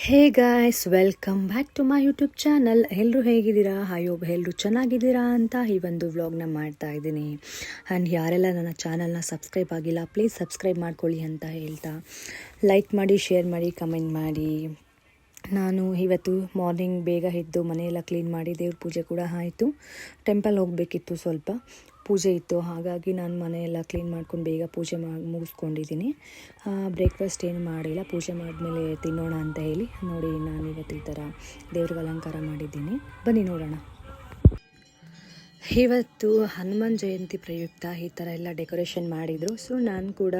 Hey guys, welcome back to my YouTube channel. ಎಲ್ಲರೂ ಹೇಗಿದ್ದೀರಾ? Hope ಎಲ್ಲರೂ ಚೆನ್ನಾಗಿದ್ದೀರಾ ಅಂತ ಈ ಒಂದು ವ್ಲಾಗ್ನ ಮಾಡ್ತಾ ಇದ್ದೀನಿ. ಆ್ಯಂಡ್ ಯಾರೆಲ್ಲ ನನ್ನ ಚಾನಲ್ನ ಸಬ್ಸ್ಕ್ರೈಬ್ ಆಗಿಲ್ಲ, ಪ್ಲೀಸ್ ಸಬ್ಸ್ಕ್ರೈಬ್ ಮಾಡ್ಕೊಳ್ಳಿ ಅಂತ ಹೇಳ್ತಾ, ಲೈಕ್ ಮಾಡಿ, ಶೇರ್ ಮಾಡಿ, ಕಮೆಂಟ್ ಮಾಡಿ. ನಾನು ಇವತ್ತು ಮಾರ್ನಿಂಗ್ ಬೇಗ ಎದ್ದು ಮನೆಯೆಲ್ಲ ಕ್ಲೀನ್ ಮಾಡಿ ದೇವ್ರ ಪೂಜೆ ಕೂಡ ಆಯಿತು. ಟೆಂಪಲ್ ಹೋಗಬೇಕಿತ್ತು, ಸ್ವಲ್ಪ ಪೂಜೆ ಇತ್ತು, ಹಾಗಾಗಿ ನಾನು ಮನೆಯೆಲ್ಲ ಕ್ಲೀನ್ ಮಾಡ್ಕೊಂಡು ಬೇಗ ಪೂಜೆ ಮುಗಿಸ್ಕೊಂಡಿದ್ದೀನಿ. ಬ್ರೇಕ್ಫಾಸ್ಟ್ ಏನು ಮಾಡಿಲ್ಲ, ಪೂಜೆ ಮಾಡಿದ್ಮೇಲೆ ತಿನ್ನೋಣ ಅಂತ ಹೇಳಿ. ನೋಡಿ, ನಾನು ಇವತ್ತು ಈ ಥರ ದೇವ್ರಿಗೆ ಅಲಂಕಾರ ಮಾಡಿದ್ದೀನಿ. ಬನ್ನಿ ನೋಡೋಣ. ಇವತ್ತು ಹನುಮಾನ್ ಜಯಂತಿ ಪ್ರಯುಕ್ತ ಈ ಥರ ಎಲ್ಲ ಡೆಕೋರೇಷನ್ ಮಾಡಿದರು. ಸೊ ನಾನು ಕೂಡ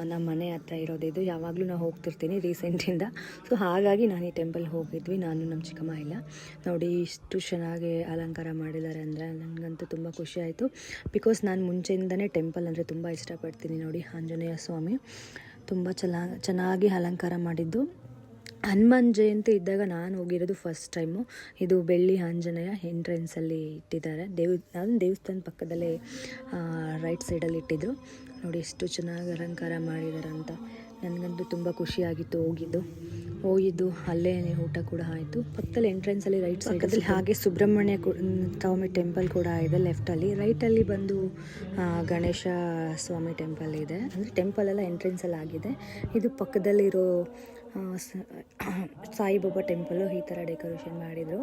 ನಮ್ಮ ಮನೆ ಹತ್ರ ಇರೋದಿದ್ದು, ಯಾವಾಗಲೂ ನಾನು ಹೋಗ್ತಿರ್ತೀನಿ ರೀಸೆಂಟಿಂದ. ಸೊ ಹಾಗಾಗಿ ನಾನು ಈ ಟೆಂಪಲ್ ಹೋಗಿದ್ವಿ, ನಾನು ನಮ್ಮ ಚಿಕ್ಕಮ್ಮ ಇಲ್ಲ. ನೋಡಿ ಇಷ್ಟು ಚೆನ್ನಾಗಿ ಅಲಂಕಾರ ಮಾಡಿದ್ದಾರೆ ಅಂದರೆ ನನಗಂತೂ ತುಂಬ ಖುಷಿ ಆಯಿತು. ಬಿಕಾಸ್ ನಾನು ಮುಂಚೆಯಿಂದನೇ ಟೆಂಪಲ್ ಅಂದರೆ ತುಂಬ ಇಷ್ಟಪಡ್ತೀನಿ. ನೋಡಿ, ಆಂಜನೇಯ ಸ್ವಾಮಿ ತುಂಬ ಚೆನ್ನಾಗಿ ಅಲಂಕಾರ ಮಾಡಿದ್ದು. ಹನುಮಾನ್ ಜಯಂತಿ ಇದ್ದಾಗ ನಾನು ಹೋಗಿರೋದು ಫಸ್ಟ್ ಟೈಮು. ಇದು ಬೆಳ್ಳಿ ಆಂಜನೇಯ ಎಂಟ್ರೆನ್ಸಲ್ಲಿ ಇಟ್ಟಿದ್ದಾರೆ. ದೇವಸ್ಥಾನ ಪಕ್ಕದಲ್ಲೇ ರೈಟ್ ಸೈಡಲ್ಲಿ ಇಟ್ಟಿದ್ರು. ನೋಡಿ ಎಷ್ಟು ಚೆನ್ನಾಗಿ ಅಲಂಕಾರ ಮಾಡಿದ್ದಾರೆ ಅಂತ. ನನಗಂತೂ ತುಂಬ ಖುಷಿಯಾಗಿತ್ತು ಹೋಗಿದ್ದು. ಅಲ್ಲೇ ಊಟ ಕೂಡ ಆಯಿತು. ಪಕ್ಕದಲ್ಲಿ ಎಂಟ್ರೆನ್ಸಲ್ಲಿ ರೈಟ್ ಸೈಡಲ್ಲಿ ಹಾಗೆ ಸುಬ್ರಹ್ಮಣ್ಯ ಸ್ವಾಮಿ ಟೆಂಪಲ್ ಕೂಡ ಇದೆ ಲೆಫ್ಟಲ್ಲಿ. ರೈಟಲ್ಲಿ ಬಂದು ಗಣೇಶ ಸ್ವಾಮಿ ಟೆಂಪಲ್ ಇದೆ. ಅಂದರೆ ಟೆಂಪಲ್ ಎಲ್ಲ ಎಂಟ್ರೆನ್ಸಲ್ಲಿ ಆಗಿದೆ. ಇದು ಪಕ್ಕದಲ್ಲಿರೋ ಸಾಯಿಬಾಬಾ ಟೆಂಪಲ್ಲು ಈ ಥರ ಡೆಕೋರೇಷನ್ ಮಾಡಿದರು.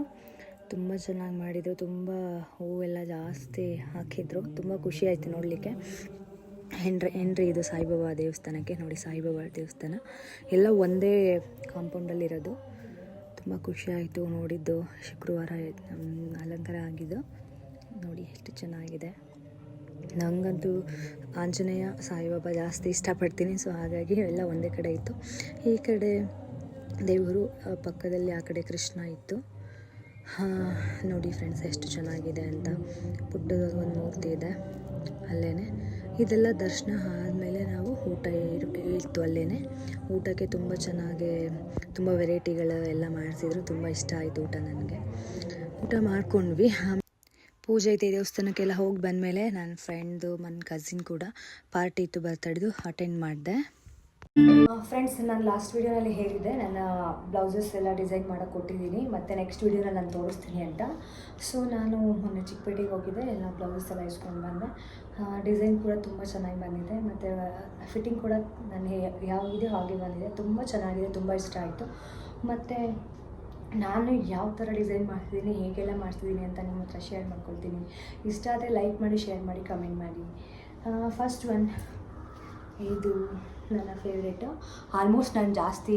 ತುಂಬ ಚೆನ್ನಾಗಿ ಮಾಡಿದರು. ತುಂಬ ಹೂವೆಲ್ಲ ಜಾಸ್ತಿ ಹಾಕಿದ್ರು. ತುಂಬ ಖುಷಿ ಆಯಿತು ನೋಡಲಿಕ್ಕೆ. ಎಂಟ್ರಿ ಇದು ಸಾಯಿಬಾಬಾ ದೇವಸ್ಥಾನಕ್ಕೆ. ನೋಡಿ, ಸಾಯಿಬಾಬಾ ದೇವಸ್ಥಾನ ಎಲ್ಲ ಒಂದೇ ಕಾಂಪೌಂಡಲ್ಲಿರೋದು. ತುಂಬ ಖುಷಿ ಆಯಿತು ನೋಡಿದ್ದು. ಶುಕ್ರವಾರ ಅಲಂಕಾರ ಆಗಿದ್ದು. ನೋಡಿ ಎಷ್ಟು ಚೆನ್ನಾಗಿದೆ. ನನಗಂತೂ ಆಂಜನೇಯ ಸಾಯಿಬಾಬಾ ಜಾಸ್ತಿ ಇಷ್ಟಪಡ್ತೀನಿ. ಸೊ ಹಾಗಾಗಿ ಎಲ್ಲ ಒಂದೇ ಕಡೆ ಇತ್ತು. ಈ ಕಡೆ ದೇವರು, ಪಕ್ಕದಲ್ಲಿ ಆ ಕಡೆ ಕೃಷ್ಣ ಇತ್ತು. ನೋಡಿ ಫ್ರೆಂಡ್ಸ್, ಎಷ್ಟು ಚೆನ್ನಾಗಿದೆ ಅಂತ. ಪುಟ್ಟದ ಒಂದು ಮೂರ್ತಿ ಇದೆ ಅಲ್ಲೇ. ಇದೆಲ್ಲ ದರ್ಶನ ಆದಮೇಲೆ ನಾವು ಊಟ ಇತ್ತು ಅಲ್ಲೇ. ಊಟಕ್ಕೆ ತುಂಬ ಚೆನ್ನಾಗಿ ತುಂಬ ವೆರೈಟಿಗಳು ಎಲ್ಲ ಮಾಡಿಸಿದ್ರು. ತುಂಬ ಇಷ್ಟ ಆಯಿತು ಊಟ ನನಗೆ. ಊಟ ಮಾಡ್ಕೊಂಡ್ವಿ. ಪೂಜೆ ಐತೆ ದೇವಸ್ಥಾನಕ್ಕೆಲ್ಲ ಹೋಗಿ ಬಂದಮೇಲೆ ನನ್ನ ಫ್ರೆಂಡ್ದು, ನನ್ನ ಕಸಿನ್ ಕೂಡ ಪಾರ್ಟಿ ಇತ್ತು, ಬರ್ತಡೆದು, ಅಟೆಂಡ್ ಮಾಡಿದೆ. ಫ್ರೆಂಡ್ಸ್, ನಾನು ಲಾಸ್ಟ್ ವೀಡಿಯೋನಲ್ಲಿ ಹೇಳಿದ್ದೆ ನನ್ನ ಬ್ಲೌಸಸ್ ಎಲ್ಲ ಡಿಸೈನ್ ಮಾಡೋಕ್ಕೆ ಕೊಟ್ಟಿದ್ದೀನಿ, ಮತ್ತು ನೆಕ್ಸ್ಟ್ ವೀಡಿಯೋನಲ್ಲಿ ನಾನು ತೋರಿಸ್ತೀನಿ ಅಂತ. ಸೊ ನಾನು ಮೊನ್ನೆ ಚಿಕ್ಕಪೇಟೆಗೆ ಹೋಗಿದ್ದೆ, ಎಲ್ಲ ಬ್ಲೌಸಸ್ ಎಲ್ಲ ಇಸ್ಕೊಂಡು ಬಂದೆ. ಡಿಸೈನ್ ಕೂಡ ತುಂಬ ಚೆನ್ನಾಗಿ ಬಂದಿದೆ, ಮತ್ತು ಫಿಟ್ಟಿಂಗ್ ಕೂಡ ನಾನು ಯಾವಿದೆಯೋ ಹಾಗೆ ಬಂದಿದೆ. ತುಂಬ ಚೆನ್ನಾಗಿದೆ, ತುಂಬ ಇಷ್ಟ ಆಯಿತು. ಮತ್ತು ನಾನು ಯಾವ ಥರ ಡಿಸೈನ್ ಮಾಡ್ತಿದ್ದೀನಿ, ಹೇಗೆಲ್ಲ ಮಾಡ್ತಿದ್ದೀನಿ ಅಂತ ನಿಮ್ಮ ಹತ್ರ ಶೇರ್ ಮಾಡ್ಕೊಳ್ತೀನಿ. ಇಷ್ಟ ಆದರೆ ಲೈಕ್ ಮಾಡಿ, ಶೇರ್ ಮಾಡಿ, ಕಮೆಂಟ್ ಮಾಡಿ. ಫಸ್ಟ್ ಒನ್, ಇದು ನನ್ನ ಫೇವ್ರೇಟು. ಆಲ್ಮೋಸ್ಟ್ ನಾನು ಜಾಸ್ತಿ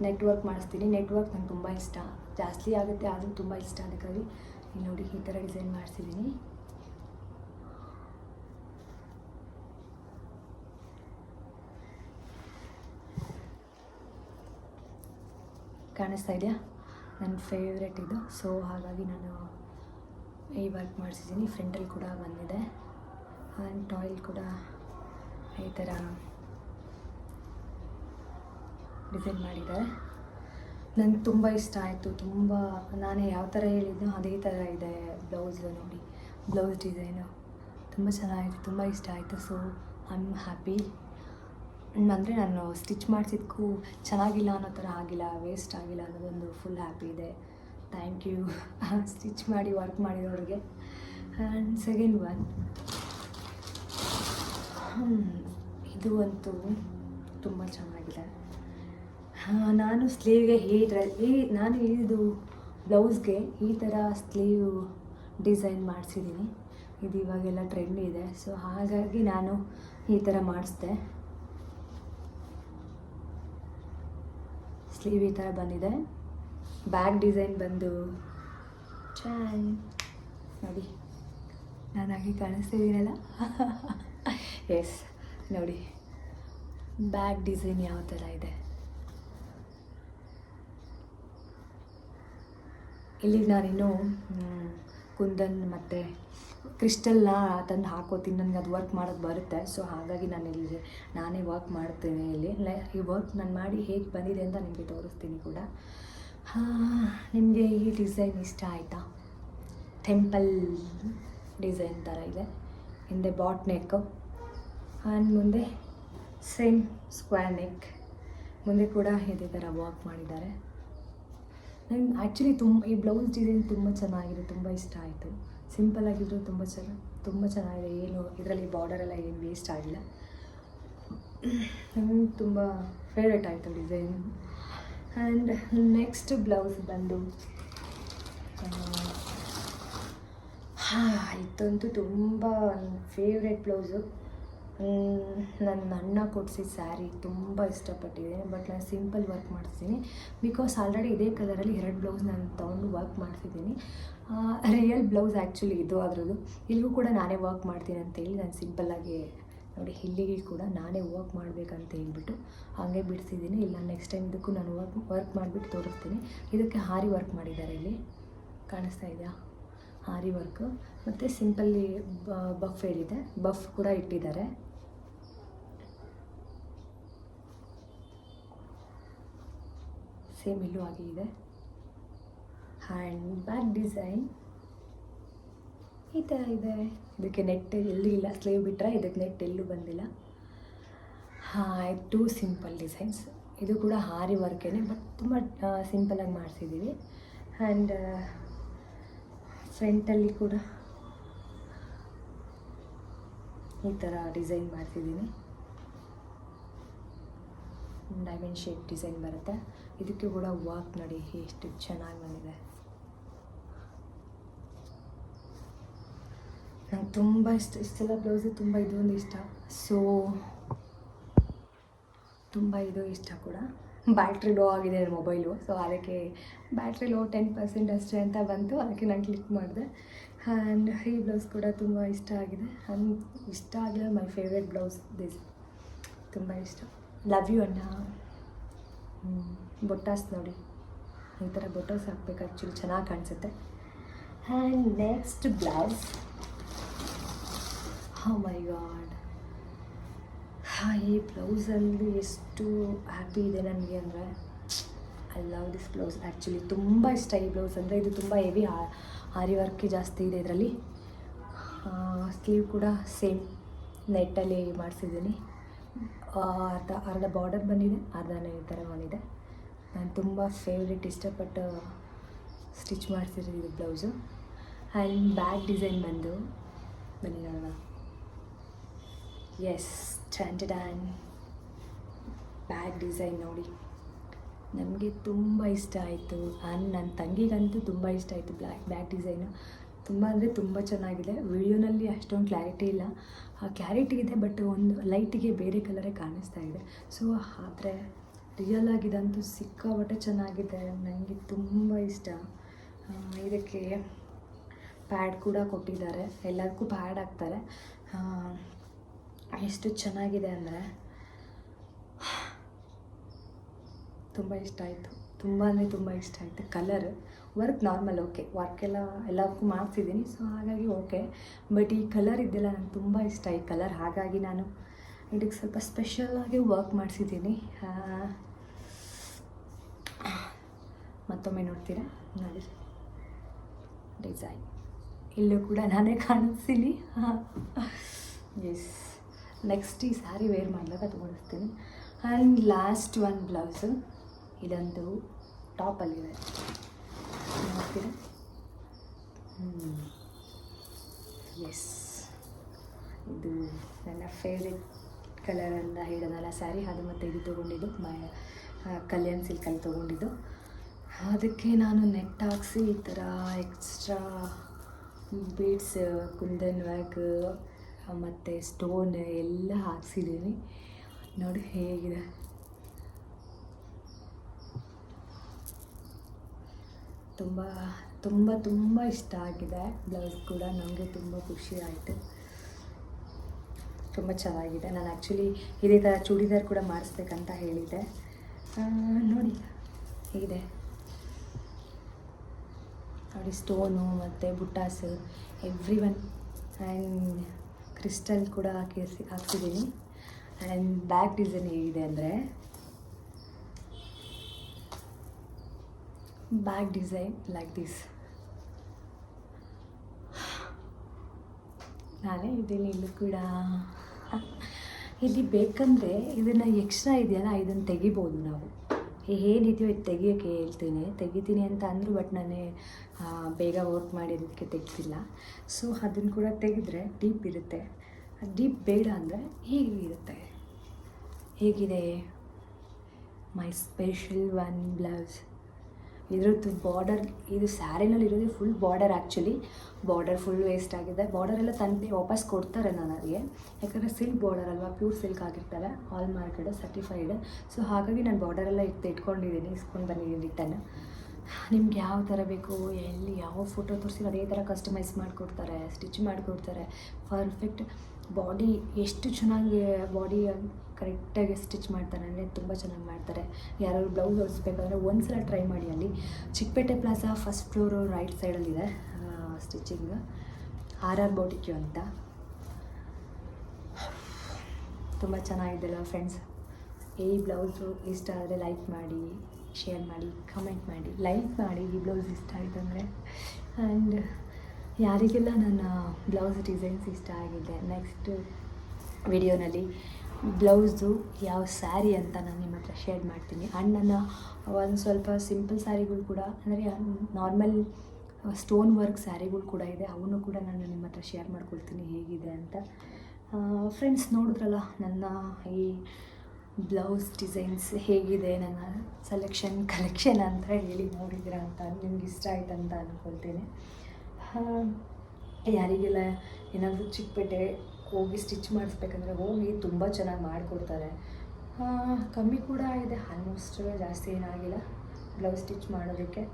ನೆಟ್ವರ್ಕ್ ಮಾಡಿಸ್ತೀನಿ. ನೆಟ್ವರ್ಕ್ ನಂಗೆ ತುಂಬ ಇಷ್ಟ, ಜಾಸ್ತಿ ಆಗುತ್ತೆ ಆದರೂ ತುಂಬ ಇಷ್ಟ. ಅದಕ್ಕಾಗಿ ನೋಡಿ ಈ ಥರ ಡಿಸೈನ್ ಮಾಡಿಸಿದ್ದೀನಿ. ಕಾಣಿಸ್ತಾ ಇದೆಯಾ? ನನ್ನ ಫೇವ್ರೆಟ್ ಇದು. ಸೊ ಹಾಗಾಗಿ ನಾನು ಈ ವರ್ಕ್ ಮಾಡಿಸಿದ್ದೀನಿ. ಫ್ರಂಟಲ್ಲಿ ಕೂಡ ಬಂದಿದೆ. ಆ್ಯಂಡ್ ಟಾಯ್ಲ್ ಕೂಡ ಈ ಥರ ಡಿಸೈನ್ ಮಾಡಿದ್ದಾರೆ. ನನಗೆ ತುಂಬ ಇಷ್ಟ ಆಯಿತು. ತುಂಬ ನಾನೇ ಯಾವ ಥರ ಹೇಳಿದ್ನೋ ಅದೇ ಥರ ಇದೆ ಬ್ಲೌಸ್. ನೋಡಿ, ಬ್ಲೌಸ್ ಡಿಸೈನು ತುಂಬ ಚೆನ್ನಾಗಿದೆ, ತುಂಬ ಇಷ್ಟ ಆಯಿತು. So I am happy. ಅಂದರೆ ನಾನು ಸ್ಟಿಚ್ ಮಾಡಿಸಿದ್ದಕ್ಕೂ ಚೆನ್ನಾಗಿಲ್ಲ ಅನ್ನೋ ಥರ ಆಗಿಲ್ಲ, ವೇಸ್ಟ್ ಆಗಿಲ್ಲ ಅನ್ನೋದೊಂದು ಫುಲ್ ಹ್ಯಾಪಿ ಇದೆ. ಥ್ಯಾಂಕ್ ಯು ಸ್ಟಿಚ್ ಮಾಡಿ ವರ್ಕ್ ಮಾಡಿರೋರಿಗೆ. ಆ್ಯಂಡ್ ಸೆಕೆಂಡ್ ಒನ್, ಇದು ಅಂತೂ ತುಂಬ ಚೆನ್ನಾಗಿದೆ. ನಾನು ಸ್ಲೀವ್ಗೆ ನಾನು ಇದು ಬ್ಲೌಸ್ಗೆ ಈ ಥರ ಸ್ಲೀವ್ ಡಿಸೈನ್ ಮಾಡಿಸಿದ್ದೀನಿ. ಇದು ಇವಾಗೆಲ್ಲ ಟ್ರೆಂಡ್ ಇದೆ. ಸೊ ಹಾಗಾಗಿ ನಾನು ಈ ಥರ ಮಾಡಿಸ್ದೆ. ಸ್ಲೀವ್ ಈ ಥರ ಬಂದಿದೆ. ಬ್ಯಾಕ್ ಡಿಸೈನ್ ಬಂದು ನೋಡಿ, ನಾನು ಹಾಗೆ ಕಾಣಿಸ್ತಿದ್ದೀನಲ್ಲ. ಎಸ್, ನೋಡಿ ಬ್ಯಾಕ್ ಡಿಸೈನ್ ಯಾವ ಥರ ಇದೆ. ಇಲ್ಲಿಗೆ ನಾನಿನ್ನೂ ಕುಂದನ್ ಮತ್ತು ಕ್ರಿಸ್ಟಲ್ನ ತಂದು ಹಾಕೋತೀನಿ. ನನಗೆ ಅದು ವರ್ಕ್ ಮಾಡೋದು ಬರುತ್ತೆ. ಸೊ ಹಾಗಾಗಿ ನಾನು ಇಲ್ಲಿ ನಾನೇ ವರ್ಕ್ ಮಾಡ್ತೇನೆ. ಇಲ್ಲಿ ಈ ವರ್ಕ್ ನಾನು ಮಾಡಿ ಹೇಗೆ ಬಂದಿದೆ ಅಂತ ನಿಮಗೆ ತೋರಿಸ್ತೀನಿ ಕೂಡ. ನಿಮಗೆ ಈ ಡಿಸೈನ್ ಇಷ್ಟ ಆಯಿತಾ? ಟೆಂಪಲ್ ಡಿಸೈನ್ ಥರ ಇದೆ. ಹಿಂದೆ ಬಾಟ್ ನೆಕ್ಕು, ಆ್ಯಂಡ್ ಮುಂದೆ ಸೇಮ್ ಸ್ಕ್ವೇರ್ ನೆಕ್. ಮುಂದೆ ಕೂಡ ಇದೇ ಥರ ವರ್ಕ್ ಮಾಡಿದ್ದಾರೆ. ನಂಗೆ ಆ್ಯಕ್ಚುಲಿ ಈ ಬ್ಲೌಸ್ ಡಿಸೈನ್ ತುಂಬ ಚೆನ್ನಾಗಿದೆ, ತುಂಬ ಇಷ್ಟ ಆಯಿತು. ಸಿಂಪಲ್ ಆಗಿದ್ರು ತುಂಬ ಚೆನ್ನಾಗಿದೆ. ಏನು ಇದರಲ್ಲಿ ಬಾರ್ಡರೆಲ್ಲ ಏನು ವೇಸ್ಟ್ ಆಗಿಲ್ಲ. ನಂಗೆ ತುಂಬ ಫೇವ್ರೇಟ್ ಆಯಿತು ಡಿಸೈನ್. ಆ್ಯಂಡ್ ನೆಕ್ಸ್ಟ್ ಬ್ಲೌಸ್ ಬಂದು ಇದಂತೂ ತುಂಬ ಫೇವ್ರೇಟ್ ಬ್ಲೌಸು. ನನ್ನ ಅಣ್ಣ ಕೊಡಿಸಿದ ಸ್ಯಾರಿ ತುಂಬ ಇಷ್ಟಪಟ್ಟಿದ್ದೀನಿ. ಬಟ್ ನಾನು ಸಿಂಪಲ್ ವರ್ಕ್ ಮಾಡ್ತಿದ್ದೀನಿ ಬಿಕಾಸ್ ಆಲ್ರೆಡಿ ಇದೇ ಕಲರಲ್ಲಿ 2 ಬ್ಲೌಸ್ ನಾನು ತೊಗೊಂಡು ವರ್ಕ್ ಮಾಡ್ತಿದ್ದೀನಿ. ರಿಯಲ್ ಬ್ಲೌಸ್ ಆ್ಯಕ್ಚುಲಿ ಇದು ಅದರದ್ದು. ಇಲ್ಲಿಗೂ ಕೂಡ ನಾನೇ ವರ್ಕ್ ಮಾಡ್ತೀನಿ ಅಂತೇಳಿ ನಾನು ಸಿಂಪಲ್ಲಾಗಿ ನೋಡಿ, ಇಲ್ಲಿಗೆ ಕೂಡ ನಾನೇ ವರ್ಕ್ ಮಾಡಬೇಕಂತ ಹೇಳ್ಬಿಟ್ಟು ಹಾಗೆ ಬಿಡಿಸಿದ್ದೀನಿ. ಇಲ್ಲ ನೆಕ್ಸ್ಟ್ ಟೈಮ್ ಇದಕ್ಕೂ ನಾನು ವರ್ಕ್ ಮಾಡಿಬಿಟ್ಟು ತೋರಿಸ್ತೀನಿ. ಇದಕ್ಕೆ ಹಾರಿ ವರ್ಕ್ ಮಾಡಿದ್ದಾರೆ, ಇಲ್ಲಿ ಕಾಣಿಸ್ತಾ ಇದೆಯಾ, ಹಾರಿ ವರ್ಕು. ಮತ್ತು ಸಿಂಪಲ್ಲಿ ಬಫ್ ಹೇಳಿದೆ, ಬಫ್ ಕೂಡ ಇಟ್ಟಿದ್ದಾರೆ. ಸೇಮ್ ಇಲ್ಲೂ ಆಗಿ ಇದೆ. ಹ್ಯಾಂಡ್ ಬ್ಯಾಗ್ ಡಿಸೈನ್ ಈ ಥರ ಇದೆ. ಇದಕ್ಕೆ ನೆಟ್ ಎಲ್ಲೂ ಇಲ್ಲ, ಸ್ಲೀವ್ ಬಿಟ್ಟರೆ ಇದಕ್ಕೆ ನೆಟ್ ಎಲ್ಲೂ ಬಂದಿಲ್ಲ. 2 ಸಿಂಪಲ್ ಡಿಸೈನ್ಸ್. ಇದು ಕೂಡ ಹಾರಿ ವರ್ಕೇನೆ, ಬಟ್ ತುಂಬ ಸಿಂಪಲಾಗಿ ಮಾಡಿಸಿದ್ದೀವಿ. ಆ್ಯಂಡ್ ಫ್ರಂಟಲ್ಲಿ ಕೂಡ ಈ ಥರ ಡಿಸೈನ್ ಮಾಡ್ತಿದ್ದೀನಿ. ಡೈಮಂಡ್ ಶೇಪ್ ಡಿಸೈನ್ ಬರುತ್ತೆ. ಇದಕ್ಕೆ ಕೂಡ ವರ್ಕ್ ನೋಡಿ ಎಷ್ಟು ಚೆನ್ನಾಗಿ ಬಂದಿದೆ. ನಂಗೆ ತುಂಬ ಇಷ್ಟೆಲ್ಲ ಬ್ಲೌಸು ತುಂಬ ಇದೊಂದು ಇಷ್ಟ. ಸೊ ತುಂಬ ಇದು ಇಷ್ಟ ಕೂಡ. ಬ್ಯಾಟ್ರಿ ಲೋ ಆಗಿದೆ ಮೊಬೈಲು, ಸೊ ಅದಕ್ಕೆ ಬ್ಯಾಟ್ರಿ ಲೋ 10% ಅಷ್ಟೇ ಅಂತ ಬಂತು, ಅದಕ್ಕೆ ನಾನು ಕ್ಲಿಕ್ ಮಾಡಿದೆ. ಆ್ಯಂಡ್ ಈ ಬ್ಲೌಸ್ ಕೂಡ ತುಂಬ ಇಷ್ಟ ಆಗಿದೆ. ಇಷ್ಟ ಆಗಿಲ್ಲ, ಮೈ ಫೇವ್ರೇಟ್ ಬ್ಲೌಸ್ ದಿಸ್. ತುಂಬ ಇಷ್ಟ. ಲವ್ ಯು ಅಣ್ಣ. ಬೊಟ್ಟಾಸ್ ನೋಡಿ, ಈ ಥರ ಬೊಟ್ಟಾಸ್ ಹಾಕ್ಬೇಕು, ಆ್ಯಕ್ಚುಲಿ ಚೆನ್ನಾಗಿ ಕಾಣಿಸುತ್ತೆ. And next blouse, oh my god, ಈ ಬ್ಲೌಸಲ್ಲಿ ಎಷ್ಟು ಹ್ಯಾಪಿ ಇದೆ ನನಗೆ ಅಂದರೆ, I love this blouse. Actually ತುಂಬ ಇಷ್ಟ ಈ ಬ್ಲೌಸ್ ಅಂದರೆ. ಇದು ತುಂಬ ಹೆವಿ ಆರಿ ವರ್ಕಿ ಜಾಸ್ತಿ ಇದೆ ಇದರಲ್ಲಿ. ಸ್ಲೀವ್ ಕೂಡ ಸೇಮ್ ನೆಟ್ಟಲ್ಲಿ ಮಾಡಿಸಿದ್ದೀನಿ. ಅರ್ಧ ಬಾರ್ಡರ್ ಬಂದಿದೆ, ಅರ್ಧನೇ ಈ ಥರ ಬಂದಿದೆ. ನಾನು ತುಂಬ ಫೇವ್ರೇಟ್, ಇಷ್ಟಪಟ್ಟು ಸ್ಟಿಚ್ ಮಾಡಿಸಿದ್ದೀನಿ ಇದು ಬ್ಲೌಸು. ಆ್ಯಂಡ್ ಬ್ಯಾಕ್ ಡಿಸೈನ್ ಬಂದು ಬನ್ನಿ ನೋಡೋಣ. ಎಸ್, ಡ್ಯಾನ್ ಬ್ಯಾಗ್ ಡಿಸೈನ್ ನೋಡಿ, ನಮಗೆ ತುಂಬ ಇಷ್ಟ ಆಯಿತು. ನನ್ನ ತಂಗಿಗಂತೂ ತುಂಬ ಇಷ್ಟ ಆಯಿತು ಬ್ಯಾಗ್ ಡಿಸೈನು. ತುಂಬ ಅಂದರೆ ತುಂಬ ಚೆನ್ನಾಗಿದೆ. ವಿಡಿಯೋನಲ್ಲಿ ಅಷ್ಟೊಂದು ಕ್ಲಾರಿಟಿ ಇಲ್ಲ, ಕ್ಲಾರಿಟಿ ಇದೆ ಬಟ್ ಒಂದು ಲೈಟಿಗೆ ಬೇರೆ ಕಲರೇ ಕಾಣಿಸ್ತಾ ಇದೆ. ಸೊ ಆದರೆ ರಿಯಲ್ ಆಗಿದಂತೂ ಸಿಕ್ಕಾಪಟ್ಟೆ ಚೆನ್ನಾಗಿದೆ, ನನಗೆ ತುಂಬ ಇಷ್ಟ. ಇದಕ್ಕೆ ಪ್ಯಾಡ್ ಕೂಡ ಕೊಟ್ಟಿದ್ದಾರೆ, ಎಲ್ಲದಕ್ಕೂ ಪ್ಯಾಡ್ ಹಾಕ್ತಾರೆ. ಎಷ್ಟು ಚೆನ್ನಾಗಿದೆ ಅಂದರೆ ತುಂಬ ಇಷ್ಟ ಆಯಿತು. ತುಂಬ ಅಂದರೆ ತುಂಬ ಇಷ್ಟ ಆಯಿತು. ಕಲರ್ ವರ್ಕ್ ನಾರ್ಮಲ್ ಓಕೆ, ಎಲ್ಲದಕ್ಕೂ ಮಾಡ್ತಿದ್ದೀನಿ, ಸೊ ಹಾಗಾಗಿ ಓಕೆ. ಬಟ್ ಈ ಕಲರ್ ಇದೆಲ್ಲ ನಂಗೆ ತುಂಬ ಇಷ್ಟ, ಈ ಕಲರ್. ಹಾಗಾಗಿ ನಾನು ಇದಕ್ಕೆ ಸ್ವಲ್ಪ ಸ್ಪೆಷಲಾಗಿ ವರ್ಕ್ ಮಾಡಿಸಿದ್ದೀನಿ. ಮತ್ತೊಮ್ಮೆ ನೋಡ್ತೀರಾ ನೋಡಿ ಡಿಸೈನ್. ಇಲ್ಲೂ ಕೂಡ ನಾನೇ ಕಾಣಿಸ್ತೀನಿ. ಎಸ್, ನೆಕ್ಸ್ಟ್ ಈ ಸ್ಯಾರಿ ವೇರ್ ಮಾಡಿದಾಗ ತೋರಿಸ್ತೀನಿ. ಆ್ಯಂಡ್ ಲಾಸ್ಟ್ ಒನ್ ಬ್ಲೌಸು, ಇದೊಂದು ಟಾಪಲ್ಲಿದೆ ನೋಡ್ತೀರಾ. ಎಸ್, ಇದು ನನ್ನ ಫೇವ್ರೆಟ್ ಕಲರ್ ಅಂತ ಹೇಳಿದ್ನಲ್ಲ ಸ್ಯಾರಿ, ಅದು ಮತ್ತು ಇದು ತೊಗೊಂಡಿದ್ದು ಕಲ್ಯಾಣ್ ಸಿಲ್ಕಲ್ಲಿ ತೊಗೊಂಡಿದ್ದು. ಅದಕ್ಕೆ ನಾನು ನೆಟ್ ಹಾಕ್ಸಿ ಈ ಥರ ಎಕ್ಸ್ಟ್ರಾ ಬೀಡ್ಸ್, ಕುಂದನ್ ವರ್ಕ್ ಮತ್ತು ಸ್ಟೋನ್ ಎಲ್ಲ ಹಾಕ್ಸಿದ್ದೀನಿ. ನೋಡಿ ಹೇಗಿದೆ, ತುಂಬ ತುಂಬ ತುಂಬ ಇಷ್ಟ ಆಗಿದೆ ಬ್ಲೌಸ್ ಕೂಡ. ನನಗೆ ತುಂಬ ಖುಷಿ ಆಯಿತು, ತುಂಬ ಚೆನ್ನಾಗಿದೆ. ನಾನು ಆ್ಯಕ್ಚುಲಿ ಇದೇ ಥರ ಚೂಡಿದಾರ್ ಕೂಡ ಮಾಡಿಸ್ಬೇಕಂತ ಹೇಳಿದ್ದೆ. ನೋಡಿ ಹೇಗಿದೆ ನೋಡಿ, ಸ್ಟೋನು ಮತ್ತು ಬುಟ್ಟಾಸು ಎವ್ರಿ ಒನ್. ಆ್ಯಂಡ್ ಕ್ರಿಸ್ಟಲ್ ಕೂಡ ಹಾಕ್ಸಿದ್ದೀನಿ. ಆ್ಯಂಡ್ ಬ್ಯಾಕ್ ಡಿಸೈನ್ ಹೇಗಿದೆ ಅಂದರೆ, ಬ್ಯಾಕ್ ಡಿಸೈನ್ ಲೈಕ್ ದಿಸ್. ನಾನೇ ಇದ್ದೀನಿ ಇಲ್ಲೂ ಕೂಡ. ಇಲ್ಲಿ ಬೇಕಂದರೆ ಇದನ್ನು ಎಕ್ಸ್ಟ್ರಾ ಇದೆಯಲ್ಲ ಇದನ್ನು ತೆಗಿಬೋದು ನಾವು. ಏನಿದೆಯೋ ಇದು ತೆಗಿಯೋಕ್ಕೆ ಹೇಳ್ತೀನಿ, ತೆಗಿತೀನಿ ಅಂತ ಅಂದರು, ಬಟ್ ನಾನೇ ಬೇಗ ವರ್ಕ್ ಮಾಡಿರೋದಕ್ಕೆ ತೆಗ್ದಿಲ್ಲ. ಸೊ ಅದನ್ನು ಕೂಡ ತೆಗೆದ್ರೆ ಡೀಪ್ ಇರುತ್ತೆ. ಡೀಪ್ ಬೇಡ ಅಂದರೆ ಹೀಗಿರುತ್ತೆ. ಹೇಗಿದೆ ಮೈ ಸ್ಪೆಷಲ್ ಒನ್ ಬ್ಲೌಸ್. ಇದ್ರದ್ದು ಬಾರ್ಡರ್, ಇದು ಸ್ಯಾರಿನಲ್ಲಿ ಇರೋದು full border. Actually border full waste ಆಗಿದೆ. ಬಾರ್ಡರ್ ಎಲ್ಲ ತಂದು ವಾಪಸ್ ಕೊಡ್ತಾರೆ ನನಗೆ, ಯಾಕಂದರೆ ಸಿಲ್ಕ್ ಬಾರ್ಡರ್ ಅಲ್ವಾ, ಪ್ಯೂರ್ ಸಿಲ್ಕ್ ಆಗಿರ್ತವೆ, ಆಲ್ ಮಾರ್ಕೆಡ್ ಸರ್ಟಿಫೈಡ್. ಸೊ ಹಾಗಾಗಿ ನಾನು ಬಾರ್ಡರೆಲ್ಲ ಇಟ್ಕೊಂಡಿದ್ದೀನಿ, ಇಸ್ಕೊಂಡು ಬಂದಿದ್ದೀನಿ ರಿಟರ್ನ್. ನಿಮ್ಗೆ ಯಾವ ಥರ ಬೇಕು, ಎಲ್ಲಿ ಯಾವ ಫೋಟೋ ತೋರಿಸಿ ಅದೇ ಥರ ಕಸ್ಟಮೈಸ್ ಮಾಡಿಕೊಡ್ತಾರೆ, ಸ್ಟಿಚ್ ಮಾಡಿಕೊಡ್ತಾರೆ. ಪರ್ಫೆಕ್ಟ್ ಬಾಡಿ ಎಷ್ಟು ಚೆನ್ನಾಗಿ ಬಾಡಿ ಕರೆಕ್ಟಾಗಿ ಸ್ಟಿಚ್ ಮಾಡ್ತಾರೆ ಅಂದರೆ ತುಂಬ ಚೆನ್ನಾಗಿ ಮಾಡ್ತಾರೆ. ಯಾರಾದ್ರು ಬ್ಲೌಸ್ ಹೊಲಿಸ್ಬೇಕಂದ್ರೆ ಒಂದು ಸಲ ಟ್ರೈ ಮಾಡಿ. ಅಲ್ಲಿ Chickpet plaza first floor right ಸೈಡಲ್ಲಿದೆ ಸ್ಟಿಚಿಂಗ್, RR ಬೌಟಿಕ್ಯೂ ಅಂತ. ತುಂಬ ಚೆನ್ನಾಗಿದೆಲ್ಲ ಫ್ರೆಂಡ್ಸ್. ಈ ಬ್ಲೌಸು ಇಷ್ಟ ಆದರೆ ಲೈಕ್ ಮಾಡಿ, ಶೇರ್ ಮಾಡಿ, ಕಮೆಂಟ್ ಮಾಡಿ, ಲೈಕ್ ಮಾಡಿ ಈ ಬ್ಲೌಸ್ ಇಷ್ಟ ಆಯಿತು ಅಂದರೆ. ಆ್ಯಂಡ್ ಯಾರಿಗೆಲ್ಲ ನನ್ನ ಬ್ಲೌಸ್ ಡಿಸೈನ್ಸ್ ಇಷ್ಟ ಆಗಿದೆ, ನೆಕ್ಸ್ಟ್ ವಿಡಿಯೋನಲ್ಲಿ ಬ್ಲೌಸು ಯಾವ ಸ್ಯಾರಿ ಅಂತ ನಾನು ನಿಮ್ಮ ಹತ್ರ ಶೇರ್ ಮಾಡ್ತೀನಿ. ಆ್ಯಂಡ್ ನನ್ನ ಒಂದು ಸ್ವಲ್ಪ ಸಿಂಪಲ್ ಸ್ಯಾರಿಗಳು ಕೂಡ, ಅಂದರೆ ನಾರ್ಮಲ್ ಸ್ಟೋನ್ ವರ್ಕ್ ಸ್ಯಾರಿಗಳು ಕೂಡ ಇದೆ, ಅವನು ಕೂಡ ನಾನು ನಿಮ್ಮ ಹತ್ರ ಶೇರ್ ಮಾಡ್ಕೊಳ್ತೀನಿ ಹೇಗಿದೆ ಅಂತ. ಫ್ರೆಂಡ್ಸ್ ನೋಡಿದ್ರಲ್ಲ ನನ್ನ ಈ ಬ್ಲೌಸ್ ಡಿಸೈನ್ಸ್ ಹೇಗಿದೆ, ನನ್ನ ಕಲೆಕ್ಷನ್ ಅಂತ ಹೇಳಿ ನೋಡಿದ್ದೀರಾ ಅಂತ, ನಿಮ್ಗೆ ಇಷ್ಟ ಆಯ್ತು ಅಂತ ಅಂದ್ಕೊಳ್ತೇನೆ. ಯಾರಿಗೆಲ್ಲ ಏನಾದರೂ ಚಿಕ್ಕಪೇಟೆ ಹೋಗಿ ಸ್ಟಿಚ್ ಮಾಡಿಸ್ಬೇಕಂದ್ರೆ ಹೋಗಿ, ತುಂಬ ಚೆನ್ನಾಗಿ ಮಾಡಿಕೊಡ್ತಾರೆ. ಕಮ್ಮಿ ಕೂಡ ಇದೆ, ಆಲ್ಮೋಸ್ಟ್ ಜಾಸ್ತಿ ಏನಾಗಿಲ್ಲ ಬ್ಲೌಸ್ ಸ್ಟಿಚ್ ಮಾಡೋದಕ್ಕೆ.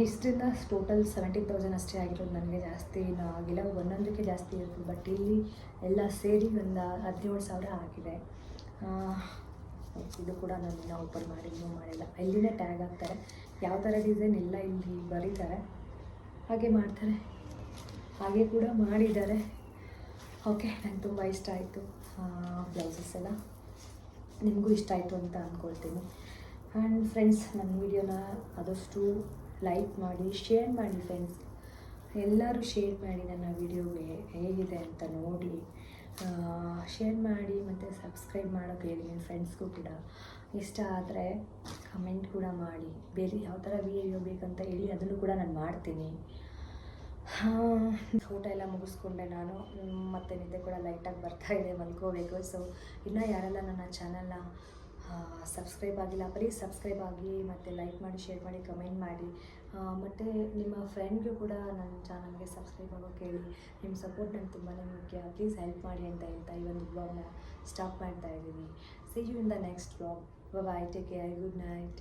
ಇಷ್ಟರಿಂದ ಟೋಟಲ್ 70,000 ಅಷ್ಟೇ ಆಗಿರೋದು ನನಗೆ, ಜಾಸ್ತಿ ಏನೂ ಆಗಿಲ್ಲ. ಒಂದೊಂದಕ್ಕೆ ಜಾಸ್ತಿ ಇರ್ತದೆ, ಬಟ್ ಇಲ್ಲಿ ಎಲ್ಲ ಸೇರಿ ಒಂದು 17,000 ಆಗಿದೆ. ಇದು ಕೂಡ ನಾನು ಇನ್ನೂ ಓಪನ್ ಮಾಡಿಲ್ಲ. ಇಲ್ಲಿನೇ ಟ್ಯಾಗ್ ಹಾಕ್ತಾರೆ, ಯಾವ ಥರ ಡಿಸೈನ್ ಎಲ್ಲ ಇಲ್ಲಿ ಬರೀತಾರೆ, ಹಾಗೆ ಮಾಡ್ತಾರೆ, ಹಾಗೆ ಕೂಡ ಮಾಡಿದ್ದಾರೆ. ಓಕೆ, ನಂಗೆ ತುಂಬ ಇಷ್ಟ ಆಯಿತು ಬ್ಲೌಸಸ್ ಎಲ್ಲ, ನಿಮಗೂ ಇಷ್ಟ ಆಯಿತು ಅಂತ ಅಂದ್ಕೊಳ್ತೀನಿ. ಆ್ಯಂಡ್ ಫ್ರೆಂಡ್ಸ್, ನನ್ನ ವೀಡಿಯೋನ ಆದಷ್ಟು ಲೈಕ್ ಮಾಡಿ, ಶೇರ್ ಮಾಡಿ ಫ್ರೆಂಡ್ಸ್. ಎಲ್ಲರೂ ಶೇರ್ ಮಾಡಿ ನನ್ನ ವೀಡಿಯೋಗೆ ಹೇಗಿದೆ ಅಂತ ನೋಡಿ, ಶೇರ್ ಮಾಡಿ ಮತ್ತು ಸಬ್ಸ್ಕ್ರೈಬ್ ಮಾಡೋಕ್ಕೆ ಹೇಳಿ ನಿಮ್ಮ ಫ್ರೆಂಡ್ಸ್ಗೂ ಕೂಡ. ಇಷ್ಟ ಆದರೆ ಕಮೆಂಟ್ ಕೂಡ ಮಾಡಿ, ಬೇರೆ ಯಾವ ಥರ ವೀಡಿಯೋ ಬೇಕಂತ ಹೇಳಿ, ಅದನ್ನು ಕೂಡ ನಾನು ಮಾಡ್ತೀನಿ. ಊಟ ಎಲ್ಲ ಮುಗಿಸ್ಕೊಂಡೆ ನಾನು, ಮತ್ತು ನಿದ್ದೆ ಕೂಡ ಲೈಟಾಗಿ ಬರ್ತಾಯಿದೆ, ಮಲ್ಕೋಬೇಕು. ಸೊ ಇನ್ನೂ ಯಾರೆಲ್ಲ ನನ್ನ ಚಾನಲ್ನ ಸಬ್ಸ್ಕ್ರೈಬ್ ಆಗಿಲ್ಲ, ಪ್ಲೀಸ್ ಸಬ್ಸ್ಕ್ರೈಬ್ ಆಗಿ, ಮತ್ತು ಲೈಕ್ ಮಾಡಿ, ಶೇರ್ ಮಾಡಿ, ಕಮೆಂಟ್ ಮಾಡಿ, ಮತ್ತು ನಿಮ್ಮ ಫ್ರೆಂಡ್ಗೂ ಕೂಡ ನನ್ನ ಚಾನಲ್ಗೆ ಸಬ್ಸ್ಕ್ರೈಬ್ ಆಗೋಕ್ಕೆ ಹೇಳಿ. ನಿಮ್ಮ ಸಪೋರ್ಟ್ ನಂಗೆ ತುಂಬಾ ಮುಖ್ಯ, ಪ್ಲೀಸ್ ಹೆಲ್ಪ್ ಮಾಡಿ ಅಂತ ಹೇಳ್ತಾ ಈ ಒಂದು ಬ್ಲಾಗ್ನ ಸ್ಟಾಪ್ ಮಾಡ್ತಾ ಇದ್ದೀನಿ. See you in the next blog. Bye, take care, good night.